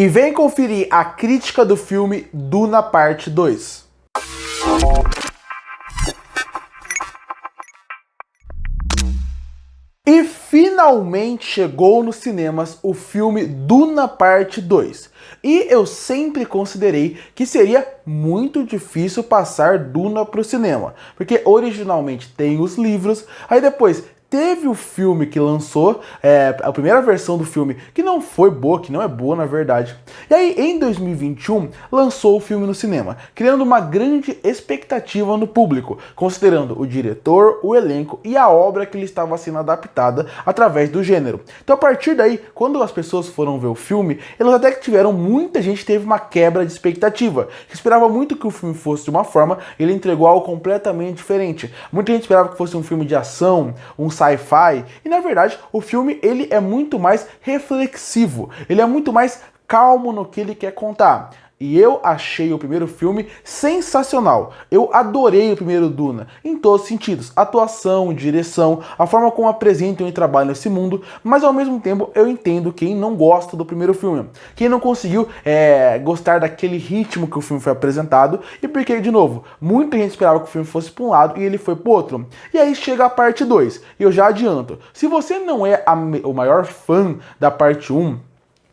E vem conferir a crítica do filme Duna Parte 2. E finalmente chegou nos cinemas o filme Duna Parte 2. E eu sempre considerei que seria muito difícil passar Duna para o cinema, porque originalmente tem os livros, aí depois teve o filme que lançou, a primeira versão do filme, que não foi boa, que não é boa na verdade. E aí, em 2021, lançou o filme no cinema, criando uma grande expectativa no público, considerando o diretor, o elenco e a obra que ele estava sendo adaptada através do gênero. Então, a partir daí, quando as pessoas foram ver o filme, elas até que tiveram, muita gente teve uma quebra de expectativa, que esperava muito que o filme fosse de uma forma, e ele entregou algo completamente diferente. Muita gente esperava que fosse um filme de ação, um sci-fi, e na verdade o filme ele é muito mais reflexivo, ele é muito mais calmo no que ele quer contar. E eu achei o primeiro filme sensacional. Eu adorei o primeiro Duna, em todos os sentidos. Atuação, direção, a forma como apresentam e trabalham esse mundo, mas ao mesmo tempo eu entendo quem não gosta do primeiro filme. Quem não conseguiu gostar daquele ritmo que o filme foi apresentado, e porque, de novo, muita gente esperava que o filme fosse para um lado e ele foi para o outro. E aí chega a parte 2, e eu já adianto, se você não é o maior fã da parte 1,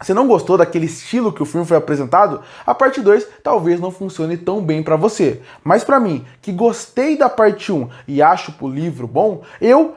você não gostou daquele estilo que o filme foi apresentado, a parte 2 talvez não funcione tão bem pra você. Mas pra mim, que gostei da parte 1 e acho o livro bom, eu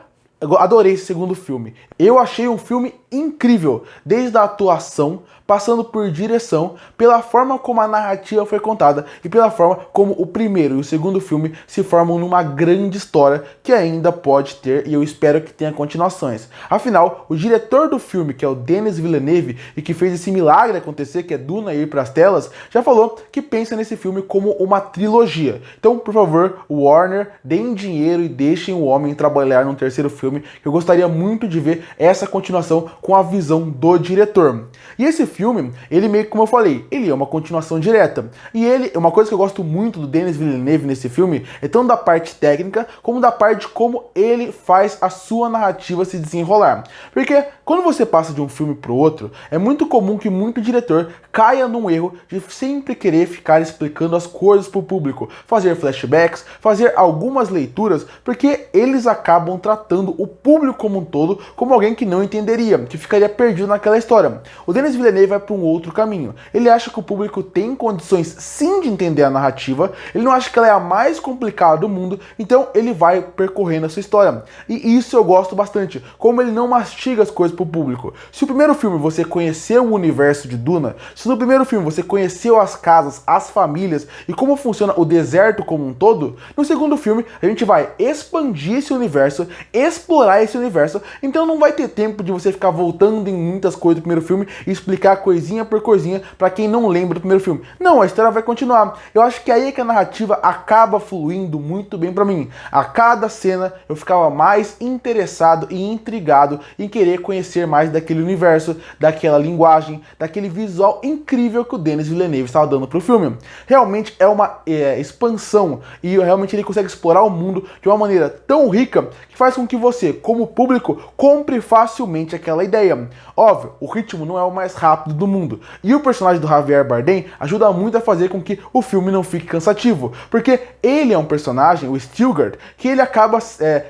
adorei esse segundo filme. Eu achei um filme incrível, desde a atuação, passando por direção, pela forma como a narrativa foi contada e pela forma como o primeiro e o segundo filme se formam numa grande história que ainda pode ter, e eu espero que tenha continuações. Afinal, o diretor do filme, que é o Denis Villeneuve, e que fez esse milagre acontecer, que é Duna ir para as telas, já falou que pensa nesse filme como uma trilogia. Então, por favor, Warner, deem dinheiro e deixem o homem trabalhar num terceiro filme, que eu gostaria muito de ver essa continuação com a visão do diretor. E esse filme, ele meio que, como eu falei, ele é uma continuação direta. E ele, uma coisa que eu gosto muito do Denis Villeneuve nesse filme, é tanto da parte técnica, como da parte de como ele faz a sua narrativa se desenrolar. Porque quando você passa de um filme pro outro, é muito comum que muito diretor caia num erro de sempre querer ficar explicando as coisas pro público, fazer flashbacks, fazer algumas leituras, porque eles acabam tratando o público como um todo como alguém que não entenderia, que ficaria perdido naquela história. O Denis Villeneuve vai para um outro caminho. Ele acha que o público tem condições sim de entender a narrativa, ele não acha que ela é a mais complicada do mundo, então ele vai percorrendo a sua história. E isso eu gosto bastante, como ele não mastiga as coisas pro público. Se o primeiro filme você conheceu o universo de Duna, se no primeiro filme você conheceu as casas, as famílias e como funciona o deserto como um todo, no segundo filme a gente vai expandir esse universo, explorar esse universo, então não vai ter tempo de você ficar voltando em muitas coisas do primeiro filme e explicar coisinha por coisinha pra quem não lembra do primeiro filme. Não, a história vai continuar. Eu acho que aí é que a narrativa acaba fluindo muito bem pra mim. A cada cena eu ficava mais interessado e intrigado em querer conhecer mais daquele universo, daquela linguagem, daquele visual incrível que o Denis Villeneuve estava dando pro filme. Realmente é uma expansão, e realmente ele consegue explorar o mundo de uma maneira tão rica que faz com que você, como público, compre facilmente aquela ideia. Óbvio, o ritmo não é o mais rápido do mundo, e o personagem do Javier Bardem ajuda muito a fazer com que o filme não fique cansativo, porque ele é um personagem, o Stilgar, que ele acaba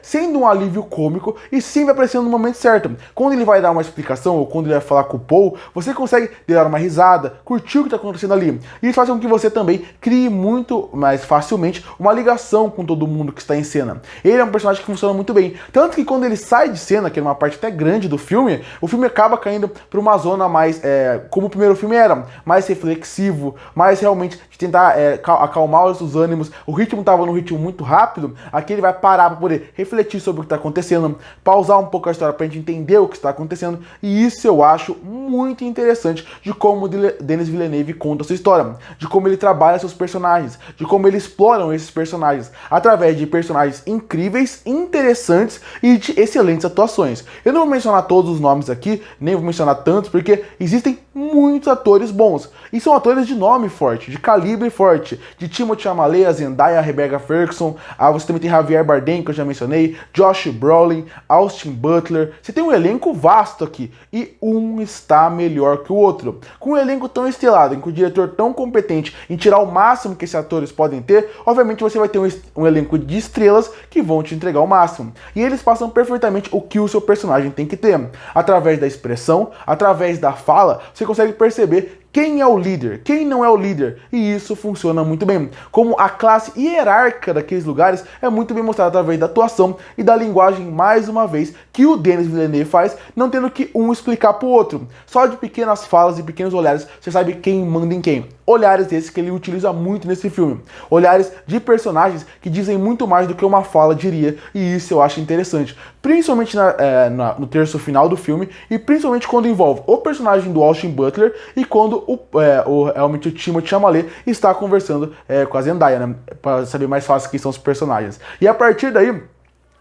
sendo um alívio cômico e sempre aparecendo no momento certo. Quando ele vai dar uma explicação ou quando ele vai falar com o Paul, você consegue dar uma risada, curtir o que está acontecendo ali, e isso faz com que você também crie muito mais facilmente uma ligação com todo mundo que está em cena. Ele é um personagem que funciona muito bem, tanto que quando ele sai de cena, que é uma parte até grande do filme, o filme acaba caindo para uma zona mais, como o primeiro filme era, mais reflexivo, mais realmente de tentar acalmar os ânimos. O ritmo estava num ritmo muito rápido, aqui ele vai parar para poder refletir sobre o que está acontecendo, pausar um pouco a história para a gente entender o que está acontecendo, e isso eu acho muito interessante de como o Denis Villeneuve conta a sua história, de como ele trabalha seus personagens, de como ele exploram esses personagens através de personagens incríveis, interessantes e de excelentes atuações. Eu não vou mencionar todos os nomes aqui, nem vou mencionar tantos, porque existem muitos atores bons. E são atores de nome forte, de calibre forte. De Timothée Chalamet, a Zendaya, a Rebecca Ferguson, você também tem Javier Bardem, que eu já mencionei, Josh Brolin, Austin Butler. Você tem um elenco vasto aqui, e um está melhor que o outro. Com um elenco tão estrelado, com um diretor tão competente em tirar o máximo que esses atores podem ter, obviamente você vai ter um elenco de estrelas que vão te entregar o máximo. E eles passam perfeitamente o que o seu personagem tem que ter. Através da expressão, através da fala, você consegue perceber quem é o líder, quem não é o líder, e isso funciona muito bem. Como a classe hierárquica daqueles lugares é muito bem mostrada através da atuação e da linguagem, mais uma vez, que o Denis Villeneuve faz, não tendo que um explicar pro outro. Só de pequenas falas e pequenos olhares, você sabe quem manda em quem. Olhares esses que ele utiliza muito nesse filme. Olhares de personagens que dizem muito mais do que uma fala diria, e isso eu acho interessante. Principalmente no terço final do filme, e principalmente quando envolve o personagem do Austin Butler e quando realmente o Timothée Chalamet está conversando com a Zendaya, né? Para saber mais fácil quem são os personagens. E a partir daí,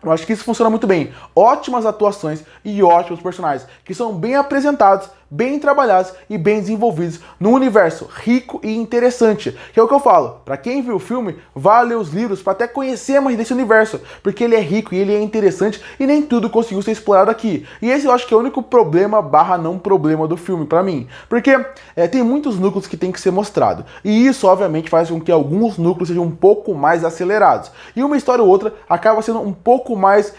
eu acho que isso funciona muito bem. Ótimas atuações e ótimos personagens, que são bem apresentados, bem trabalhados e bem desenvolvidos num universo rico e interessante. Que é o que eu falo, pra quem viu o filme, vá ler os livros pra até conhecer mais desse universo, porque ele é rico e ele é interessante e nem tudo conseguiu ser explorado aqui. E esse eu acho que é o único problema barra não problema do filme pra mim, porque tem muitos núcleos que tem que ser mostrado, e isso obviamente faz com que alguns núcleos sejam um pouco mais acelerados, e uma história ou outra acaba sendo um pouco mais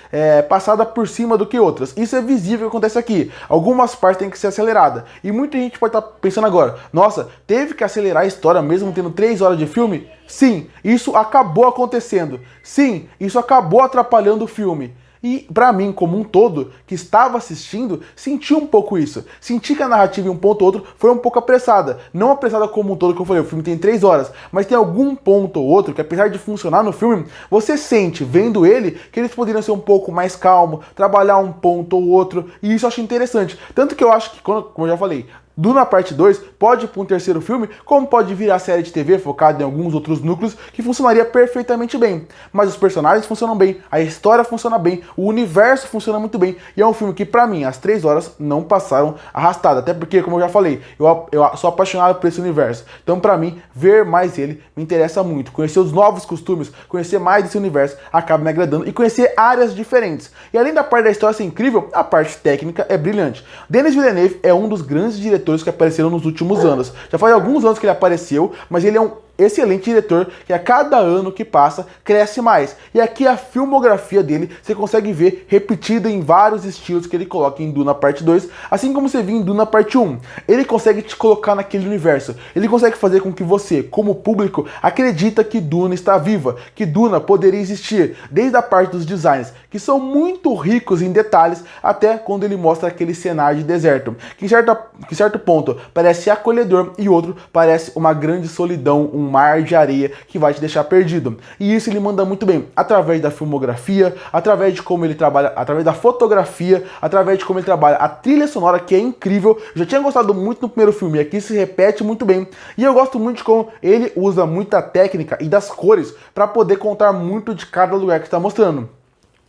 passada por cima do que outras. Isso é visível que acontece aqui. Algumas partes têm que ser aceleradas. E muita gente pode estar pensando agora, nossa, teve que acelerar a história mesmo tendo 3 horas de filme? Sim, isso acabou acontecendo. Sim, isso acabou atrapalhando o filme. E pra mim, como um todo, que estava assistindo, senti um pouco isso. Senti que a narrativa em um ponto ou outro foi um pouco apressada. Não apressada como um todo, que eu falei, o filme tem 3 horas, mas tem algum ponto ou outro que, apesar de funcionar no filme, você sente, vendo ele, que eles poderiam ser um pouco mais calmos, trabalhar um ponto ou outro, e isso eu acho interessante. Tanto que eu acho que, como eu já falei, Duna Parte 2 pode ir para um terceiro filme, como pode virar série de TV focada em alguns outros núcleos que funcionaria perfeitamente bem. Mas os personagens funcionam bem, a história funciona bem, o universo funciona muito bem, e é um filme que, pra mim, as 3 horas não passaram arrastada, até porque, como eu já falei, eu sou apaixonado por esse universo. Então, pra mim, ver mais ele me interessa muito. Conhecer os novos costumes, conhecer mais desse universo, acaba me agradando, e conhecer áreas diferentes. E além da parte da história ser incrível, a parte técnica é brilhante. Denis Villeneuve é um dos grandes diretores que apareceram nos últimos anos. Já faz alguns anos que ele apareceu, mas ele é um excelente diretor que a cada ano que passa cresce mais. E aqui a filmografia dele você consegue ver repetida em vários estilos que ele coloca em Duna Parte 2, assim como você viu em Duna Parte 1. Ele consegue te colocar naquele universo. Ele consegue fazer com que você, como público, acredita que Duna está viva, que Duna poderia existir, desde a parte dos designs, que são muito ricos em detalhes, até quando ele mostra aquele cenário de deserto, que em certo ponto parece acolhedor e outro parece uma grande solidão, um mar de areia que vai te deixar perdido. E isso ele manda muito bem, através da filmografia, através de como ele trabalha, através da fotografia, através de como ele trabalha a trilha sonora, que é incrível. Eu já tinha gostado muito no primeiro filme, e aqui se repete muito bem. E eu gosto muito de como ele usa muita técnica e das cores para poder contar muito de cada lugar que está mostrando.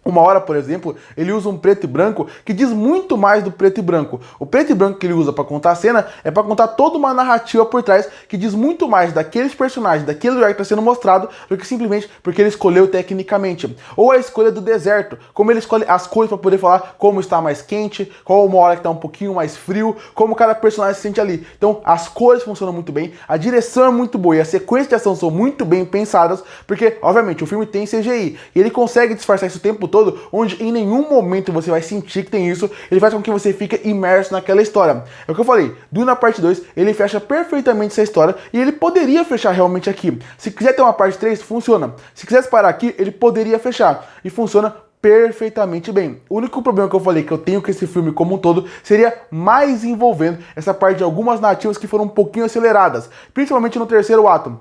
Uma hora, por exemplo, ele usa um preto e branco que diz muito mais do preto e branco. O preto e branco que ele usa para contar a cena é para contar toda uma narrativa por trás que diz muito mais daqueles personagens, daquele lugar que está sendo mostrado, do que simplesmente porque ele escolheu tecnicamente. Ou a escolha do deserto, como ele escolhe as cores para poder falar como está mais quente, qual uma hora que está um pouquinho mais frio, como cada personagem se sente ali. Então as cores funcionam muito bem, a direção é muito boa e a sequência de ação são muito bem pensadas, porque obviamente o filme tem CGI e ele consegue disfarçar isso o tempo todo, onde em nenhum momento você vai sentir que tem isso, ele faz com que você fique imerso naquela história. É o que eu falei, Duna Parte 2, ele fecha perfeitamente essa história e ele poderia fechar realmente aqui. Se quiser ter uma parte 3, funciona. Se quisesse parar aqui, ele poderia fechar e funciona perfeitamente bem. O único problema que eu falei que eu tenho com esse filme como um todo seria mais envolvendo essa parte de algumas narrativas que foram um pouquinho aceleradas, principalmente no terceiro ato.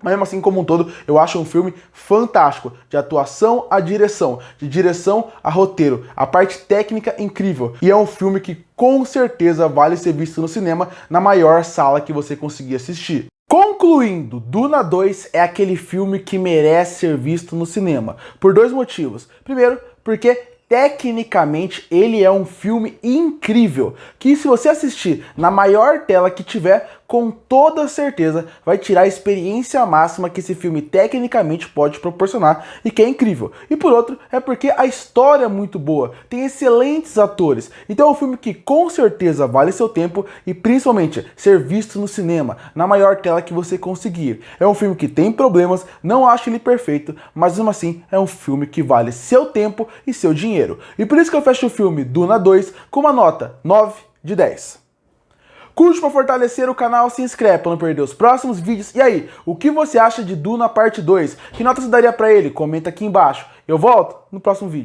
Mas mesmo assim, como um todo, eu acho um filme fantástico, de atuação a direção, de direção a roteiro, a parte técnica incrível. E é um filme que com certeza vale ser visto no cinema, na maior sala que você conseguir assistir. Concluindo, Duna 2 é aquele filme que merece ser visto no cinema, por 2 motivos. Primeiro, porque tecnicamente ele é um filme incrível, que se você assistir na maior tela que tiver, com toda certeza vai tirar a experiência máxima que esse filme tecnicamente pode proporcionar e que é incrível. E por outro, é porque a história é muito boa, tem excelentes atores, então é um filme que com certeza vale seu tempo e principalmente ser visto no cinema, na maior tela que você conseguir. É um filme que tem problemas, não acho ele perfeito, mas mesmo assim é um filme que vale seu tempo e seu dinheiro. E por isso que eu fecho o filme Duna 2 com uma nota 9 de 10. Curte para fortalecer o canal, se inscreve para não perder os próximos vídeos. E aí, o que você acha de Duna parte 2? Que nota você daria para ele? Comenta aqui embaixo. Eu volto no próximo vídeo.